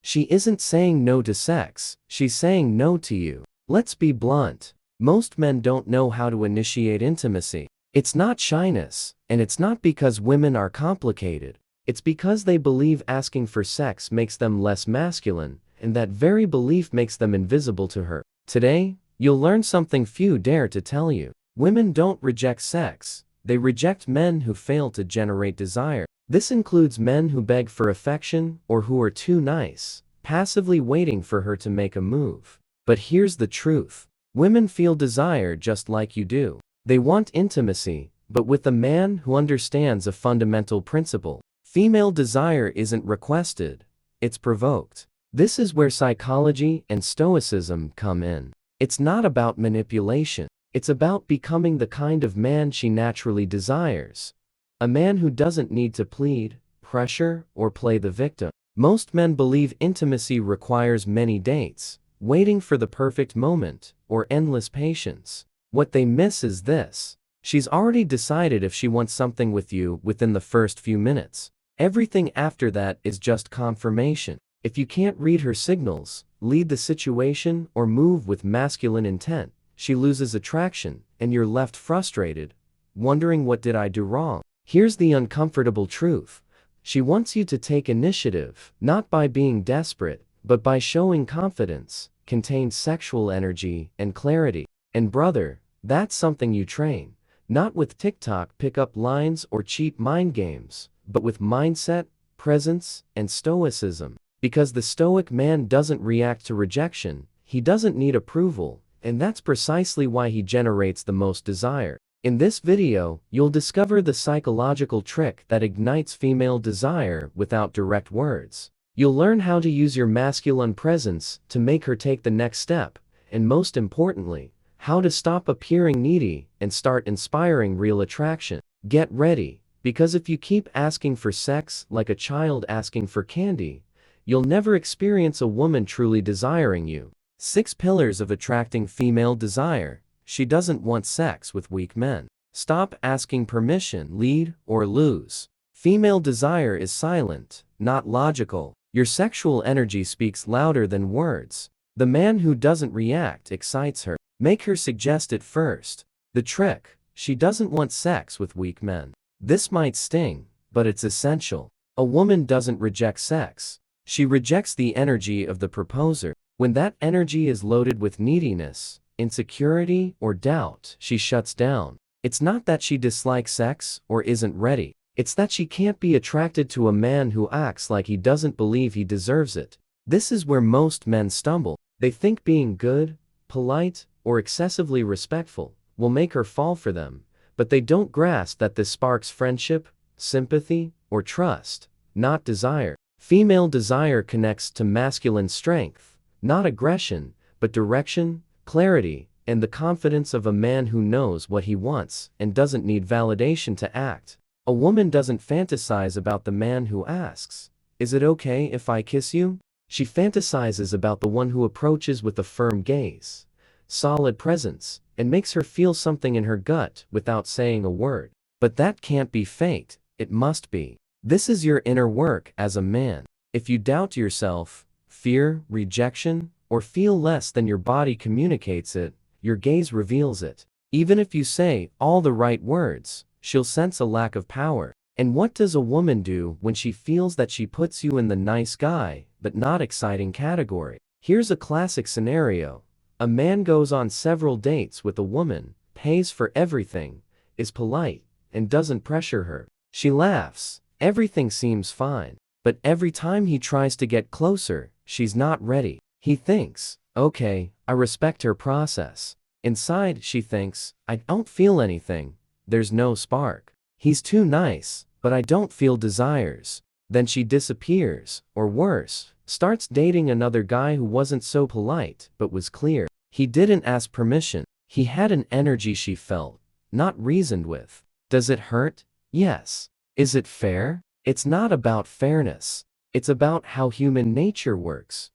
She isn't saying no to sex, she's saying no to you. Let's be blunt. Most men don't know how to initiate intimacy. It's not shyness, and it's not because women are complicated. It's because they believe asking for sex makes them less masculine, and that very belief makes them invisible to her. Today, you'll learn something few dare to tell you. Women don't reject sex, they reject men who fail to generate desire. This includes men who beg for affection or who are too nice, passively waiting for her to make a move. But here's the truth. Women feel desire just like you do. They want intimacy, but with a man who understands a fundamental principle. Female desire isn't requested, it's provoked. This is where psychology and Stoicism come in. It's not about manipulation. It's about becoming the kind of man she naturally desires. A man who doesn't need to plead, pressure, or play the victim. Most men believe intimacy requires many dates, waiting for the perfect moment, or endless patience. What they miss is this. She's already decided if she wants something with you within the first few minutes. Everything after that is just confirmation. If you can't read her signals, lead the situation, or move with masculine intent, she loses attraction, and you're left frustrated, wondering what did I do wrong? Here's the uncomfortable truth. She wants you to take initiative, not by being desperate, but by showing confidence, contained sexual energy, and clarity. And brother, that's something you train. Not with TikTok pickup lines or cheap mind games, but with mindset, presence, and stoicism. Because the stoic man doesn't react to rejection, he doesn't need approval, and that's precisely why he generates the most desire. In this video, you'll discover the psychological trick that ignites female desire without direct words. You'll learn how to use your masculine presence to make her take the next step, and most importantly, how to stop appearing needy and start inspiring real attraction. Get ready, because if you keep asking for sex like a child asking for candy, you'll never experience a woman truly desiring you. 6 pillars of attracting female desire. She doesn't want sex with weak men. Stop asking permission, lead, or lose. Female desire is silent, not logical. Your sexual energy speaks louder than words. The man who doesn't react excites her. Make her suggest it first. The trick: she doesn't want sex with weak men. This might sting, but it's essential. A woman doesn't reject sex. She rejects the energy of the proposer. When that energy is loaded with neediness, insecurity, or doubt, she shuts down. It's not that she dislikes sex or isn't ready. It's that she can't be attracted to a man who acts like he doesn't believe he deserves it. This is where most men stumble. They think being good, polite, or excessively respectful will make her fall for them, but they don't grasp that this sparks friendship, sympathy, or trust, not desire. Female desire connects to masculine strength, not aggression, but direction, clarity, and the confidence of a man who knows what he wants and doesn't need validation to act. A woman doesn't fantasize about the man who asks, "Is it okay if I kiss you?" She fantasizes about the one who approaches with a firm gaze, solid presence, and makes her feel something in her gut without saying a word. But that can't be fate, it must be. This is your inner work as a man. If you doubt yourself, fear rejection, or feel less than your body communicates it, your gaze reveals it. Even if you say all the right words, she'll sense a lack of power. And what does a woman do when she feels that she puts you in the nice guy, but not exciting category? Here's a classic scenario. A man goes on several dates with a woman, pays for everything, is polite, and doesn't pressure her. She laughs. Everything seems fine. But every time he tries to get closer, she's not ready. He thinks, okay, I respect her process. Inside, she thinks, I don't feel anything. There's no spark. He's too nice, but I don't feel desires. Then she disappears, or worse, starts dating another guy who wasn't so polite, but was clear. He didn't ask permission. He had an energy she felt, not reasoned with. Does it hurt? Yes. Is it fair? It's not about fairness. It's about how human nature works.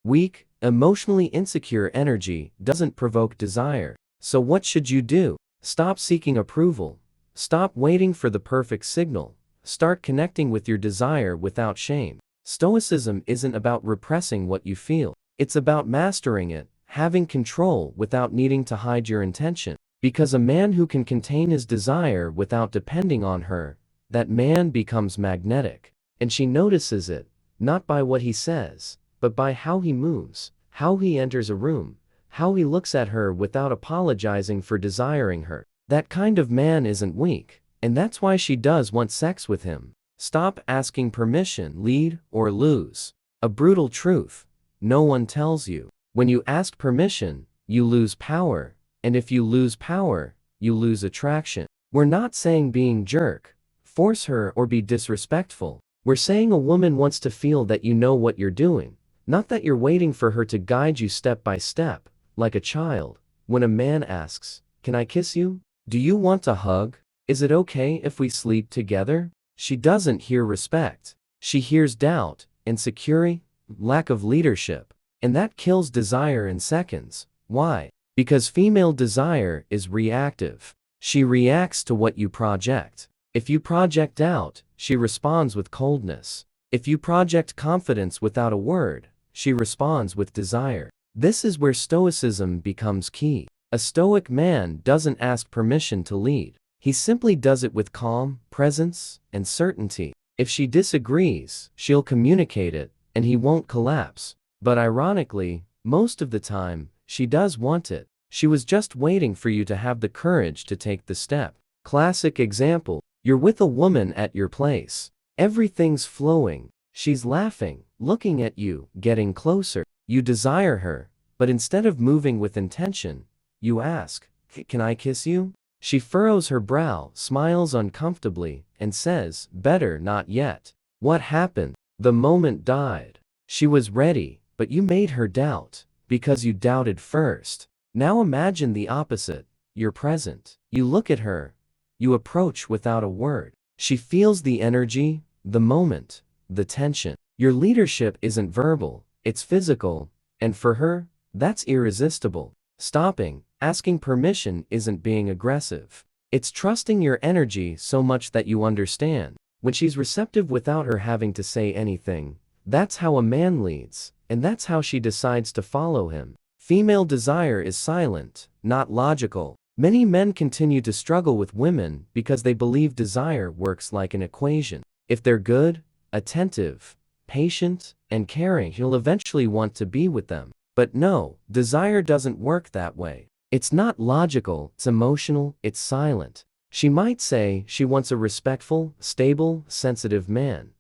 Weak, emotionally insecure energy doesn't provoke desire. So what should you do? Stop seeking approval. Stop waiting for the perfect signal. Start connecting with your desire without shame. Stoicism isn't about repressing what you feel. It's about mastering it, having control without needing to hide your intention. Because a man who can contain his desire without depending on her, that man becomes magnetic. And she notices it, not by what he says, but by how he moves, how he enters a room, how he looks at her without apologizing for desiring her. That kind of man isn't weak, and that's why she does want sex with him. Stop asking permission, lead or lose. A brutal truth. No one tells you. When you ask permission, you lose power, and if you lose power, you lose attraction. We're not saying being jerk, force her or be disrespectful. We're saying a woman wants to feel that you know what you're doing, not that you're waiting for her to guide you step by step, like a child. When a man asks, "Can I kiss you? Do you want a hug? Is it okay if we sleep together?" She doesn't hear respect. She hears doubt, insecurity, lack of leadership. And that kills desire in seconds. Why? Because female desire is reactive. She reacts to what you project. If you project doubt, she responds with coldness. If you project confidence without a word, she responds with desire. This is where Stoicism becomes key. A Stoic man doesn't ask permission to lead. He simply does it with calm, presence, and certainty. If she disagrees, she'll communicate it, and he won't collapse. But ironically, most of the time, she does want it. She was just waiting for you to have the courage to take the step. Classic example. You're with a woman at your place. Everything's flowing. She's laughing, looking at you, getting closer. You desire her, but instead of moving with intention, you ask, "Can I kiss you?" She furrows her brow, smiles uncomfortably, and says, "Better not yet." What happened? The moment died. She was ready, but you made her doubt, because you doubted first. Now imagine the opposite. You're present. You look at her. You approach without a word. She feels the energy, the moment, the tension. Your leadership isn't verbal, it's physical, and for her, that's irresistible. Stopping, asking permission isn't being aggressive. It's trusting your energy so much that you understand. When she's receptive without her having to say anything, that's how a man leads, and that's how she decides to follow him. Female desire is silent, not logical. Many men continue to struggle with women because they believe desire works like an equation. If they're good, attentive, patient, and caring, he'll eventually want to be with them. But no, desire doesn't work that way. It's not logical, it's emotional, it's silent. She might say she wants a respectful, stable, sensitive man,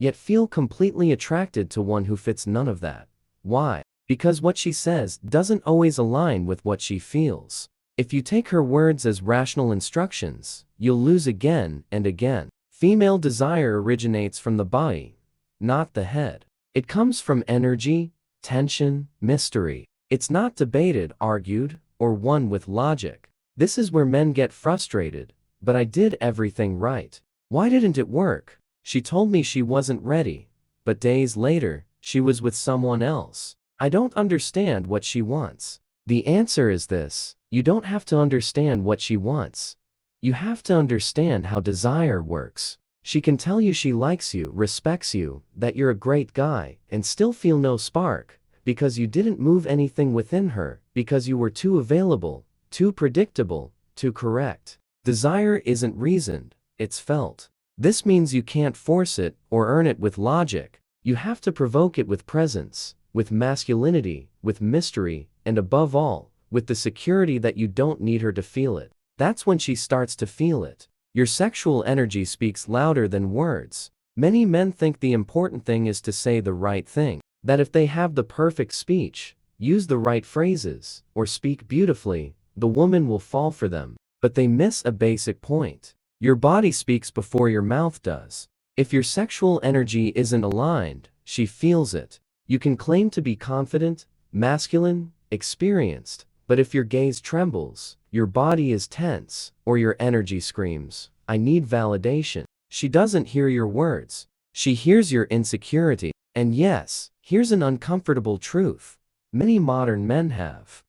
yet feel completely attracted to one who fits none of that. Why? Because what she says doesn't always align with what she feels. If you take her words as rational instructions, you'll lose again and again. Female desire originates from the body, not the head. It comes from energy, tension, mystery. It's not debated, argued, or won with logic. This is where men get frustrated. But I did everything right. Why didn't it work? She told me she wasn't ready, but days later, she was with someone else. I don't understand what she wants. The answer is this: you don't have to understand what she wants. You have to understand how desire works. She can tell you she likes you, respects you, that you're a great guy, and still feel no spark, because you didn't move anything within her, because you were too available, too predictable, too correct. Desire isn't reasoned, it's felt. This means you can't force it or earn it with logic. You have to provoke it with presence, with masculinity, with mystery, and above all, with the security that you don't need her to feel it. That's when she starts to feel it. Your sexual energy speaks louder than words. Many men think the important thing is to say the right thing, that if they have the perfect speech, use the right phrases, or speak beautifully, the woman will fall for them. But they miss a basic point. Your body speaks before your mouth does. If your sexual energy isn't aligned, she feels it. You can claim to be confident, masculine, experienced, but if your gaze trembles, your body is tense, or your energy screams, "I need validation," she doesn't hear your words. She hears your insecurity. And yes, Here's an uncomfortable truth. Many modern men have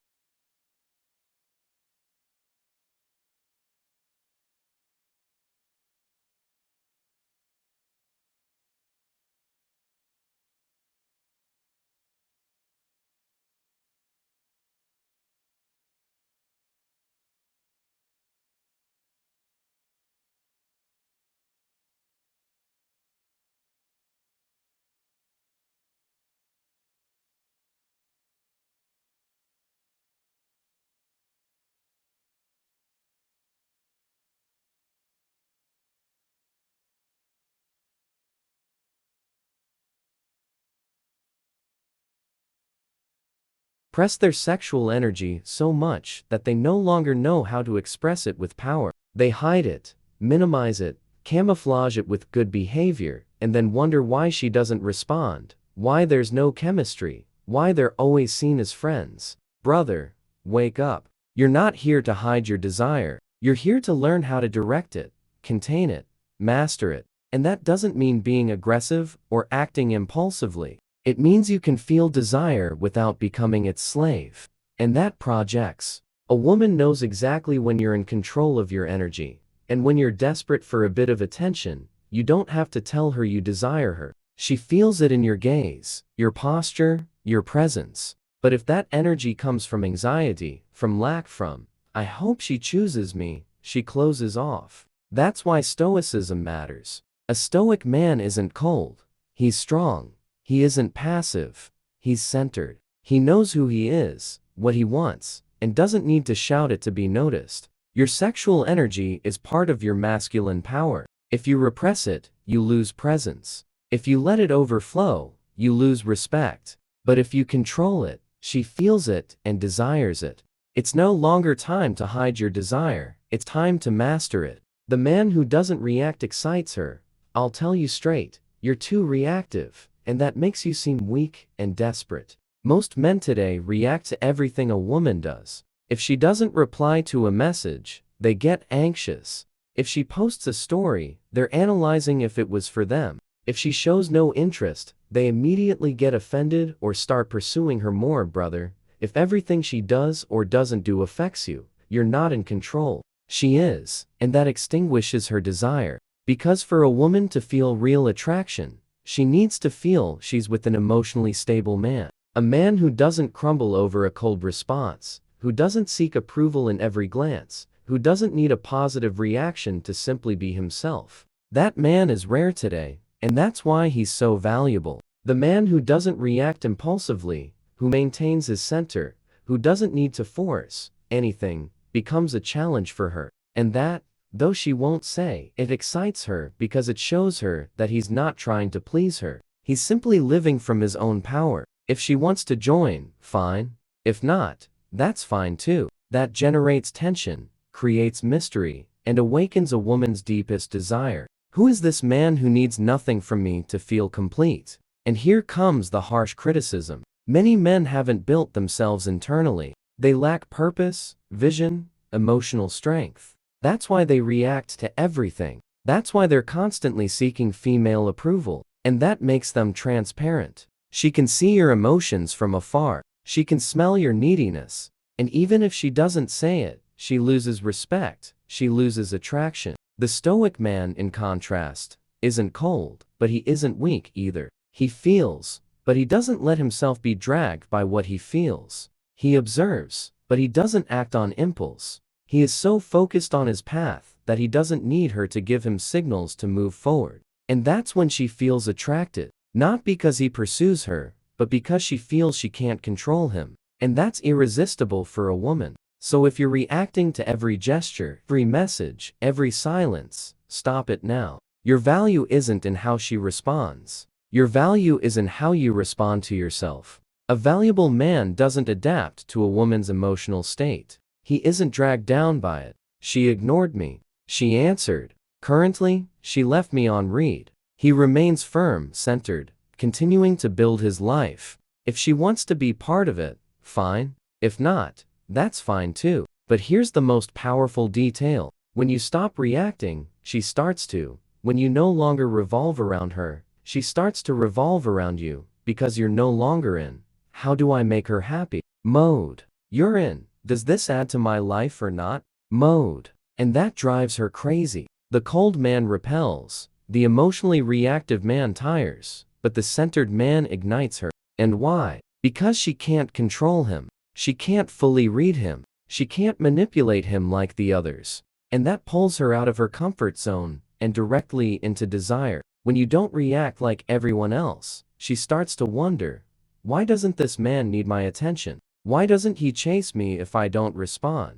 pressed their sexual energy so much that they no longer know how to express it with power. They hide it, minimize it, camouflage it with good behavior, and then wonder why she doesn't respond, why there's no chemistry, why they're always seen as friends. Brother, wake up. You're not here to hide your desire. You're here to learn how to direct it, contain it, master it. And that doesn't mean being aggressive or acting impulsively. It means you can feel desire without becoming its slave. And that projects. A woman knows exactly when you're in control of your energy. And when you're desperate for a bit of attention, you don't have to tell her you desire her. She feels it in your gaze, your posture, your presence. But if that energy comes from anxiety, from lack, from, I hope she chooses me, she closes off. That's why Stoicism matters. A Stoic man isn't cold. He's strong. He isn't passive. He's centered. He knows who he is, what he wants, and doesn't need to shout it to be noticed. Your sexual energy is part of your masculine power. If you repress it, you lose presence. If you let it overflow, you lose respect. But if you control it, she feels it and desires it. It's no longer time to hide your desire. It's time to master it. The man who doesn't react excites her. I'll tell you straight, you're too reactive. And that makes you seem weak and desperate. Most men today react to everything a woman does. If she doesn't reply to a message, they get anxious. If she posts a story, they're analyzing if it was for them. If she shows no interest, they immediately get offended or start pursuing her more. Brother, if everything she does or doesn't do affects you, you're not in control. She is, and that extinguishes her desire. Because for a woman to feel real attraction, she needs to feel she's with an emotionally stable man. A man who doesn't crumble over a cold response, who doesn't seek approval in every glance, who doesn't need a positive reaction to simply be himself. That man is rare today, and that's why he's so valuable. The man who doesn't react impulsively, who maintains his center, who doesn't need to force anything, becomes a challenge for her. And that, though she won't say, it excites her because it shows her that he's not trying to please her. He's simply living from his own power. If she wants to join, fine. If not, that's fine too. That generates tension, creates mystery, and awakens a woman's deepest desire. Who is this man who needs nothing from me to feel complete? And here comes the harsh criticism. Many men haven't built themselves internally. They lack purpose, vision, emotional strength. That's why they react to everything. That's why they're constantly seeking female approval. And that makes them transparent. She can see your emotions from afar. She can smell your neediness. And even if she doesn't say it, she loses respect. She loses attraction. The Stoic man, in contrast, isn't cold, but he isn't weak either. He feels, but he doesn't let himself be dragged by what he feels. He observes, but he doesn't act on impulse. He is so focused on his path that he doesn't need her to give him signals to move forward. And that's when she feels attracted, not because he pursues her, but because she feels she can't control him. And that's irresistible for a woman. So if you're reacting to every gesture, every message, every silence, stop it now. Your value isn't in how she responds. Your value is in how you respond to yourself. A valuable man doesn't adapt to a woman's emotional state. He isn't dragged down by it. She ignored me. She answered. Currently, she left me on read. He remains firm, centered, continuing to build his life. If she wants to be part of it, fine. If not, that's fine too. But here's the most powerful detail. When you stop reacting, she starts to. When you no longer revolve around her, she starts to revolve around you. because you're no longer in "how do I make her happy" mode. You're in "does this add to my life or not" mode. And that drives her crazy. The cold man repels, the emotionally reactive man tires, but the centered man ignites her. And why? Because she can't control him. She can't fully read him. She can't manipulate him like the others. And that pulls her out of her comfort zone and directly into desire. When you don't react like everyone else, she starts to wonder, why doesn't this man need my attention? Why doesn't he chase me if I don't respond?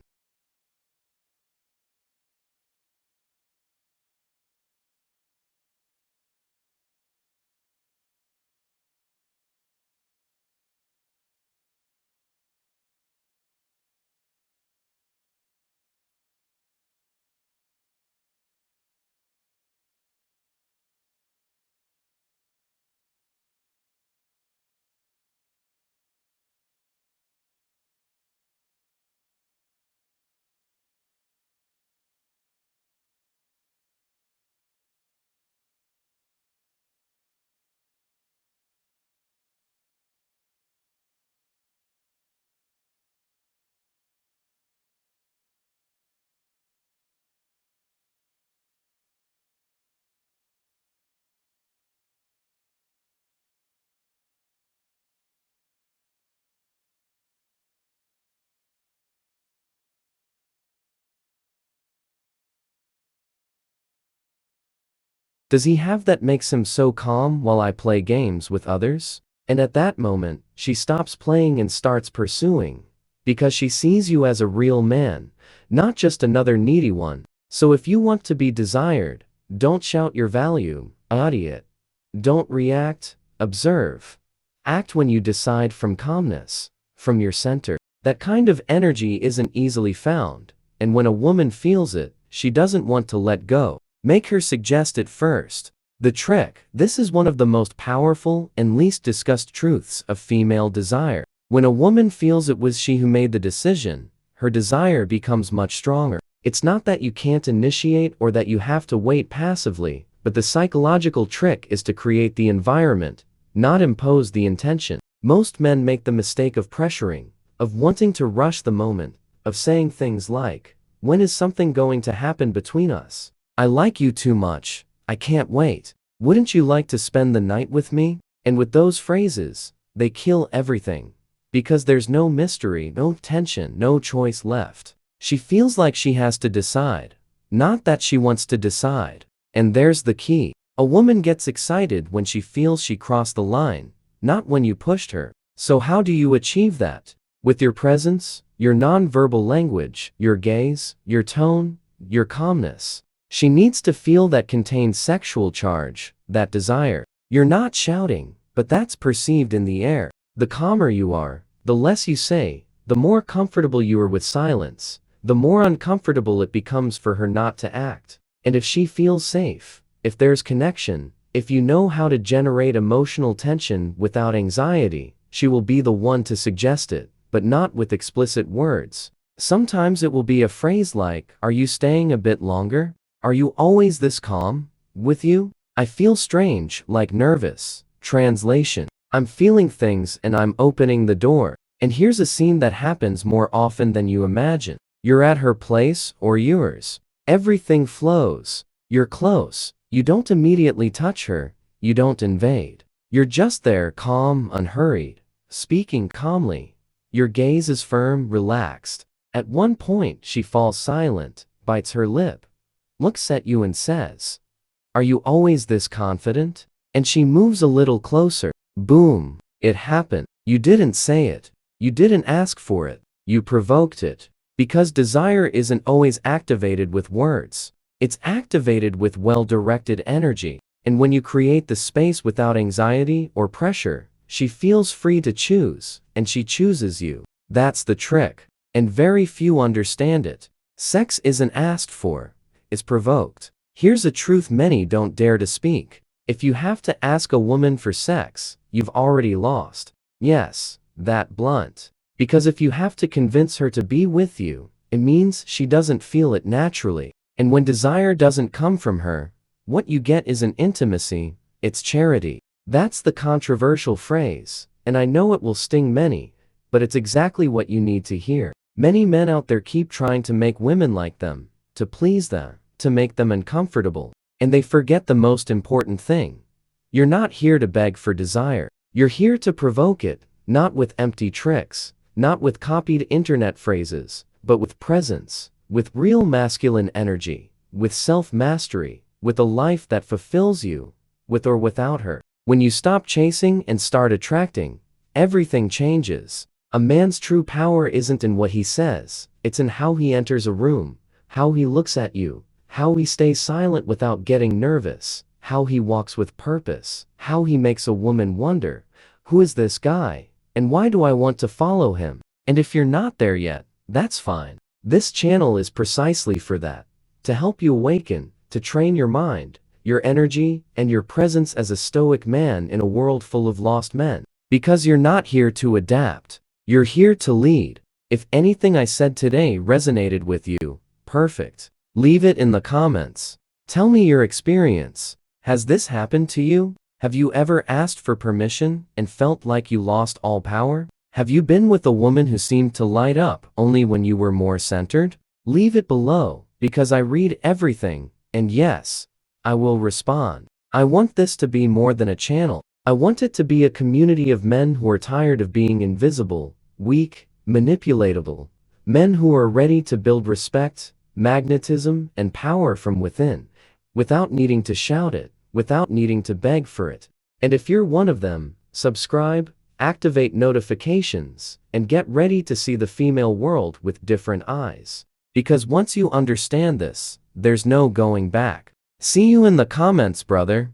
Does he have that makes him so calm while I play games with others? And at that moment, she stops playing and starts pursuing, because she sees you as a real man, not just another needy one. So if you want to be desired, don't shout your value, embody it. Don't react, observe. Act when you decide from calmness, from your center. That kind of energy isn't easily found, and when a woman feels it, she doesn't want to let go. Make her suggest it first. The trick: this is one of the most powerful and least discussed truths of female desire. When a woman feels it was she who made the decision, her desire becomes much stronger. It's not that you can't initiate or that you have to wait passively, but the psychological trick is to create the environment, not impose the intention. Most men make the mistake of pressuring, of wanting to rush the moment, of saying things like, "When is something going to happen between us? I like you too much. I can't wait. Wouldn't you like to spend the night with me?" And with those phrases, they kill everything. Because there's no mystery, no tension, no choice left. She feels like she has to decide, not that she wants to decide. And there's the key. A woman gets excited when she feels she crossed the line, not when you pushed her. So how do you achieve that? With your presence, your non-verbal language, your gaze, your tone, your calmness. She needs to feel that contains sexual charge, that desire. You're not shouting, but that's perceived in the air. The calmer you are, the less you say, the more comfortable you are with silence, the more uncomfortable it becomes for her not to act. And if she feels safe, if there's connection, if you know how to generate emotional tension without anxiety, she will be the one to suggest it, but not with explicit words. Sometimes it will be a phrase like, "Are you staying a bit longer? Are you always this calm with you? I feel strange, like nervous." Translation: I'm feeling things and I'm opening the door. And here's a scene that happens more often than you imagine. You're at her place or yours. Everything flows. You're close. You don't immediately touch her. You don't invade. You're just there, calm, unhurried, speaking calmly. Your gaze is firm, relaxed. At one point, she falls silent, bites her lip, looks at you and says, "Are you always this confident?" And she moves a little closer. Boom. It happened. You didn't say it. You didn't ask for it. You provoked it. Because desire isn't always activated with words. It's activated with well-directed energy. And when you create the space without anxiety or pressure, she feels free to choose, and she chooses you. That's the trick. And very few understand it. Sex isn't asked for. Is provoked. Here's a truth many don't dare to speak. If you have to ask a woman for sex, you've already lost. Yes, that blunt. Because if you have to convince her to be with you, it means she doesn't feel it naturally. And when desire doesn't come from her, what you get isn't intimacy, it's charity. That's the controversial phrase, and I know it will sting many, but it's exactly what you need to hear. Many men out there keep trying to make women like them, to please them, to make them uncomfortable, and they forget the most important thing. You're not here to beg for desire. You're here to provoke it, not with empty tricks, not with copied internet phrases, but with presence, with real masculine energy, with self-mastery, with a life that fulfills you, with or without her. When you stop chasing and start attracting, everything changes. A man's true power isn't in what he says, it's in how he enters a room, how he looks at you, how he stays silent without getting nervous, how he walks with purpose, how he makes a woman wonder, who is this guy, and why do I want to follow him? And if you're not there yet, that's fine. This channel is precisely for that, to help you awaken, to train your mind, your energy, and your presence as a stoic man in a world full of lost men. Because you're not here to adapt, you're here to lead. If anything I said today resonated with you, perfect. Leave it in the comments. Tell me your experience. Has this happened to you? Have you ever asked for permission and felt like you lost all power? Have you been with a woman who seemed to light up only when you were more centered? Leave it below, because I read everything, and yes, I will respond. I want this to be more than a channel. I want it to be a community of men who are tired of being invisible, weak, manipulatable. Men who are ready to build respect, magnetism, and power from within, without needing to shout it, without needing to beg for it. And if you're one of them, subscribe, activate notifications, and get ready to see the female world with different eyes. Because once you understand this, there's no going back. See you in the comments, brother.